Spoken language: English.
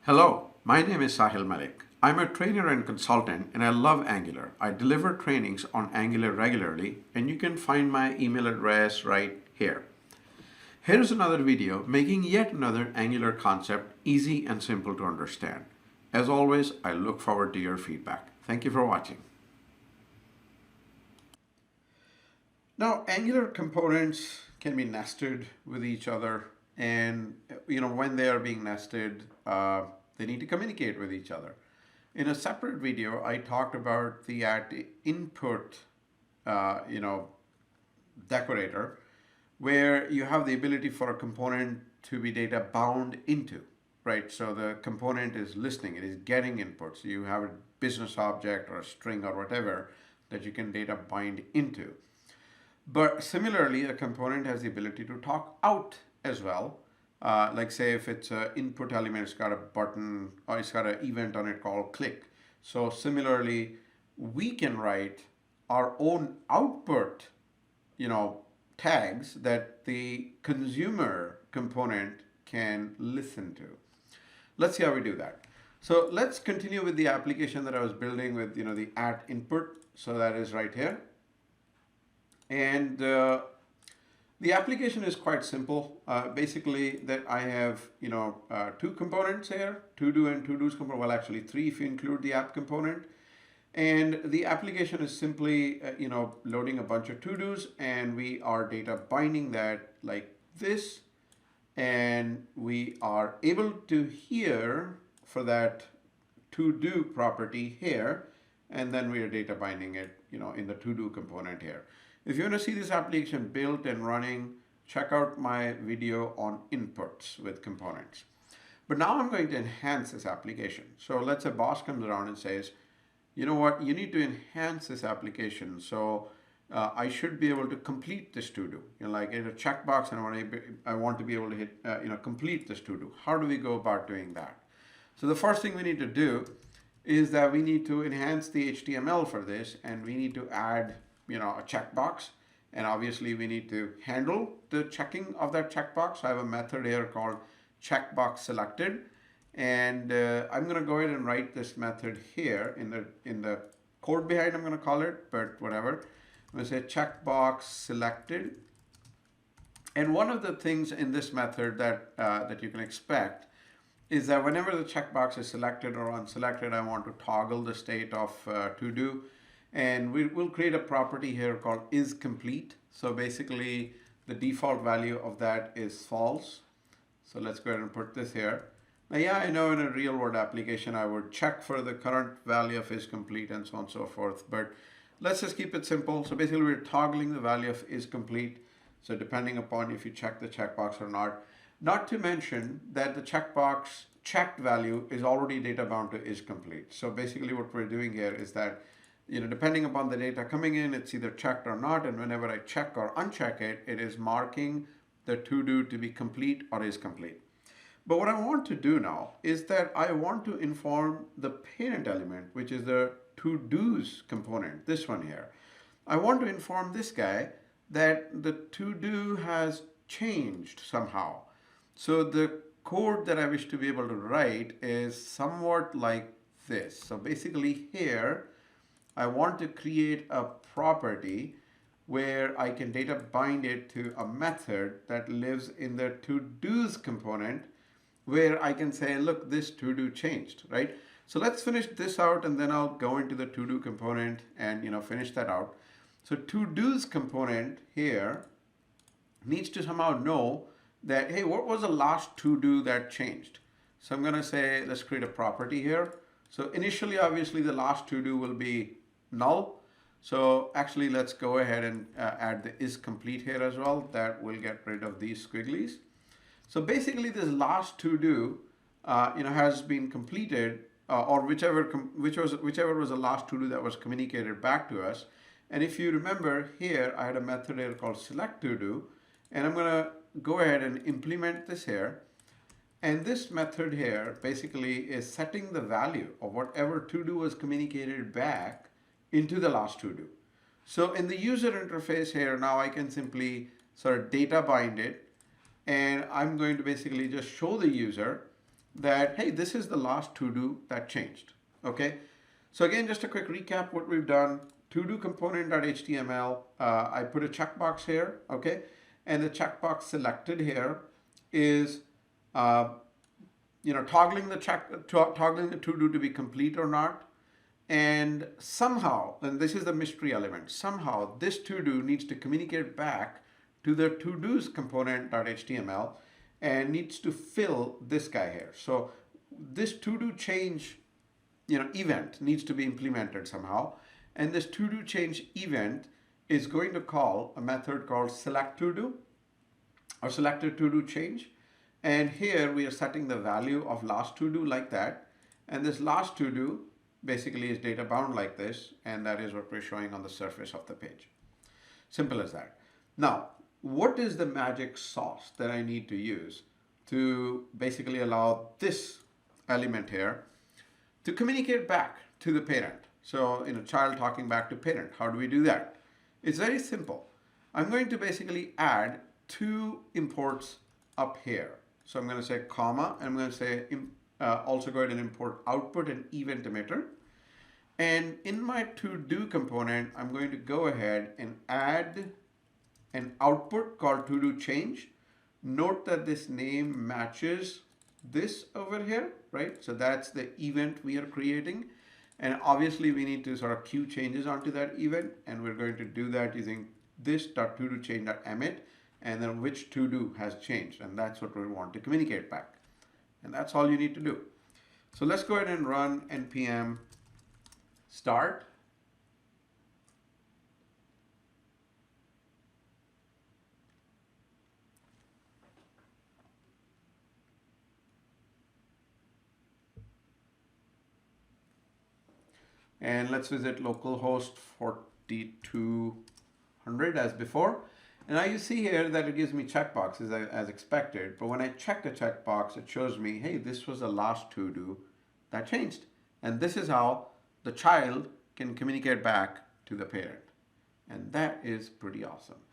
Hello, my name is Sahil Malik. I'm a trainer and consultant and I love Angular. I deliver trainings on Angular regularly and you can find my email address right here. Here's another video making yet another Angular concept easy and simple to understand. As always, I look forward to your feedback. Thank you for watching. Now, Angular components can be nested with each other, and when they are being nested, they need to communicate with each other. In a separate video, I talked about the at input, uh, you know, decorator, where you have the ability for a component to be data bound into, right? So the component is listening, it is getting input. So you have a business object or a string or whatever that you can data bind into. But similarly, a component has the ability to talk out as well. Like say if it's an input element, it's got a button or it's got an event on it called click. So similarly, we can write our own output, tags that the consumer component can listen to. Let's see how we do that. So let's continue with the application that I was building with, the at input. So that is right here. And the application is quite simple. Basically, that I have two components here, to do and to do's component. Well, actually three if you include the app component. And the application is simply loading a bunch of to do's, and we are data binding that like this, and we are able to here for that to do property here, and then we are data binding it in the to do component here. If you want to see this application built and running, check out my video on inputs with components. But now I'm going to enhance this application. So let's say boss comes around and says, you know what, you need to enhance this application. So I should be able to complete this to-do. Like in a checkbox, and I want to be able to hit, complete this to-do. How do we go about doing that? So the first thing we need to do is that we need to enhance the HTML for this, and we need to add a checkbox, and obviously we need to handle the checking of that checkbox. So I have a method here called checkbox selected, and I'm going to go ahead and write this method here in the code behind. I'm going to call it, but whatever. I'm going to say checkbox selected, and one of the things in this method that you can expect is that whenever the checkbox is selected or unselected, I want to toggle the state of to do. And we'll create a property here called is complete. So basically the default value of that is false. So let's go ahead and put this here. Now, yeah, I know in a real world application, I would check for the current value of is complete and so on and so forth. But let's just keep it simple. So basically we're toggling the value of is complete. So depending upon if you check the checkbox or not. Not to mention that the checkbox checked value is already data bound to is complete. So basically what we're doing here is that depending upon the data coming in, it's either checked or not. And whenever I check or uncheck it, it is marking the to-do to be complete or is complete. But what I want to do now is that I want to inform the parent element, which is the to-do's component, this one here. I want to inform this guy that the to-do has changed somehow. So the code that I wish to be able to write is somewhat like this. So basically here, I want to create a property where I can data bind it to a method that lives in the to-do's component, where I can say, look, this to-do changed, right? So let's finish this out, and then I'll go into the to-do component and finish that out. So to-do's component here needs to somehow know that, hey, what was the last to-do that changed? So I'm going to say, let's create a property here. So initially, obviously, the last to-do will be null. So actually, let's go ahead and add the is complete here as well. That will get rid of these squigglies. So basically, this last to do, has been completed, or whichever was the last to do that was communicated back to us. And if you remember here, I had a method here called select to do, and I'm going to go ahead and implement this here. And this method here basically is setting the value of whatever to do was communicated back into the last to do. So in the user interface here, now I can simply sort of data bind it, and I'm going to basically just show the user that, hey, this is the last to-do that changed. Okay, so again, just a quick recap what we've done. To-do component.html, I put a checkbox here, okay, and the checkbox selected here is toggling the to-do to be complete or not. And somehow, and this is the mystery element, somehow this to-do needs to communicate back to the to-dos component.html and needs to fill this guy here. So this to-do change, event needs to be implemented somehow. And this to-do change event is going to call a method called select to-do or selected to-do change. And here we are setting the value of last to-do like that. And this last to-do basically is data bound like this, and that is what we're showing on the surface of the page. Simple as that. Now, what is the magic sauce that I need to use to basically allow this element here to communicate back to the parent? So, child talking back to parent, how do we do that? It's very simple. I'm going to basically add two imports up here. So I'm going to say comma, and I'm going to say also go ahead and import output and event emitter. And in my to-do component, I'm going to go ahead and add an output called to-do change. Note that this name matches this over here, right? So that's the event we are creating. And obviously we need to sort of queue changes onto that event. And we're going to do that using this.to-do change.emit, and then which to-do has changed. And that's what we want to communicate back. And that's all you need to do. So let's go ahead and run npm start. And let's visit localhost 4200 as before. And now you see here that it gives me checkboxes as expected. But when I check the checkbox, it shows me, hey, this was the last to-do that changed. And this is how the child can communicate back to the parent. And that is pretty awesome.